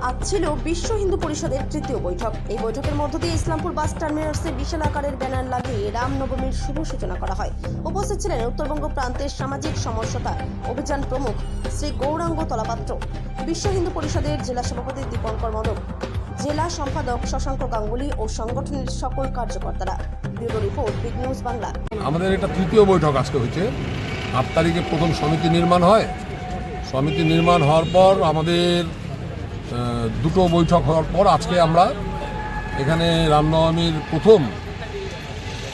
আজ ছিল বিশ্ব হিন্দু পরিষদের তৃতীয় বৈঠক। এই বৈঠকের মধ্য দিয়ে ইসলামপুর বাস টার্মিনাসে বিশাল আকারের ব্যানার লাগিয়ে রামনবমীর শুভ সূচনা করা হয়। উপস্থিত ছিলেন উত্তরবঙ্গ প্রান্তের সামাজিক সমস্যতা অভিযান প্রমুখ শ্রী গৌরাঙ্গ তলাপাত্র, বিশ্ব হিন্দু পরিষদের জেলা সভাপতি দীপঙ্কর মদক, জেলা সম্পাদক শশাঙ্ক গাঙ্গুলি ও সংগঠনের সকল কার্যকর্তারা। Bureau report, big news Bangla. আমাদের এটা তৃতীয় বৈঠক আজকে হয়েছে। 8 তারিখে প্রথম সমিতি নির্মাণ হয়। সমিতি নির্মাণ হওয়ার পর আমাদের দুটো বৈঠক হওয়ার পর আজকে আমরা এখানে রামনবমীর প্রথম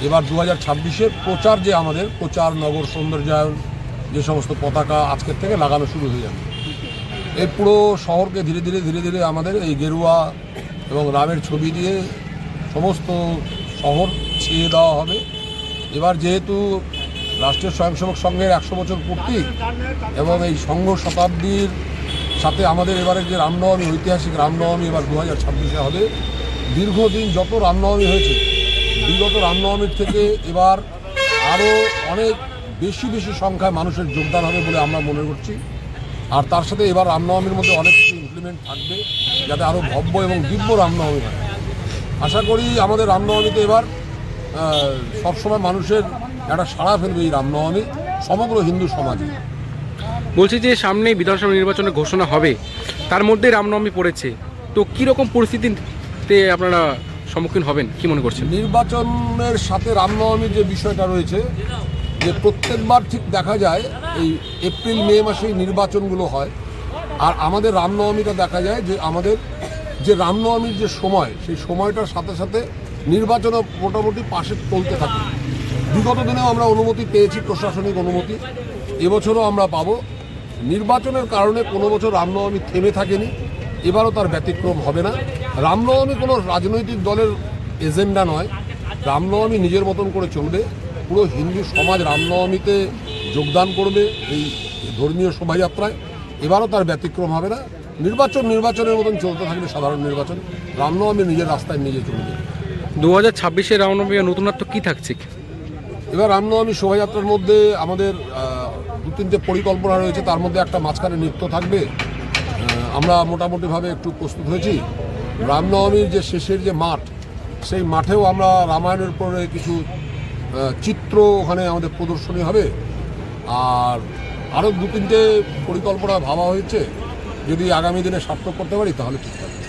এবার 2026-এর প্রচার, যে আমাদের প্রচার নগর সৌন্দর্যায়ন, যে সমস্ত পতাকা আজকের থেকে লাগানো শুরু হয়ে যাবে। এই পুরো শহরকে ধীরে ধীরে আমাদের এই গেরুয়া এবং রামের ছবি দিয়ে সমস্ত শহর ছেয়ে দেওয়া হবে। এবার যেহেতু রাষ্ট্রীয় স্বয়ংসেবক সংঘের 100 বছর পূর্তি এবং এই সংঘ শতাব্দীর সাথে আমাদের এবারের যে রামনবমী, ঐতিহাসিক রামনবমী এবার 2026-এ হবে। দীর্ঘদিন যত রামনবমী হয়েছে, বিগত রামনবমীর থেকে এবার আরও অনেক বেশি সংখ্যায় মানুষের যোগদান হবে বলে আমরা মনে করছি। আর তার সাথে এবার রামনবমীর মধ্যে অনেক কিছু ইমপ্লিমেন্ট থাকবে যাতে আরও ভব্য এবং দিব্য রামনবমী হয়। আশা করি আমাদের রামনবমীতে এবার সবসময় মানুষের একটা সাড়া ফেলবে এই রামনবমী সমগ্র হিন্দু সমাজে। বলছি যে সামনে বিধানসভা নির্বাচনের ঘোষণা হবে, তার মধ্যে রামনবমী পড়েছে, তো কীরকম পরিস্থিতিতে আপনারা সম্মুখীন হবেন, কি মনে করছেন? নির্বাচনের সাথে রামনবমীর যে বিষয়টা রয়েছে, যে প্রত্যেকবার ঠিক দেখা যায় এই এপ্রিল মে মাসে নির্বাচনগুলো হয়, আর আমাদের রামনবমীটা দেখা যায় যে আমাদের যে রামনবমীর যে সময়, সেই সময়টার সাথে সাথে নির্বাচনও মোটামুটি পাশে চলতে থাকে। বিগত দিনেও আমরা অনুমতি পেয়েছি, প্রশাসনিক অনুমতি, এবছরও আমরা পাবো। নির্বাচনের কারণে কোনো বছর রামনবমী থেমে থাকেনি, এবারও তার ব্যতিক্রম হবে না। রামনবমী কোনো রাজনৈতিক দলের এজেন্ডা নয়, রামনবমী নিজের মতন করে চলবে। পুরো হিন্দু সমাজ রামনবমীতে যোগদান করবে এই ধর্মীয় শোভাযাত্রায়, এবারও তার ব্যতিক্রম হবে না। নির্বাচনের মতন চলতে থাকবে সাধারণ নির্বাচন, রামনবমী নিজের রাস্তায় নিজে চলবে। 2026-এর রামনবমী নতুনত্ব কী থাকছে? এবার রামনবমী শোভাযাত্রার মধ্যে আমাদের 2-3টে পরিকল্পনা রয়েছে, তার মধ্যে একটা মাঝখানে নৃত্য থাকবে। আমরা মোটামুটিভাবে একটু প্রস্তুত হয়েছি। রামনবমীর যে শেষের যে মাঠ, সেই মাঠেও আমরা রামায়ণের উপরে কিছু চিত্র ওখানে আমাদের প্রদর্শনী হবে। আর আরও 2-3টে পরিকল্পনা ভাবা হয়েছে, যদি আগামী দিনে সার্থক করতে পারি তাহলে ঠিক থাকবে।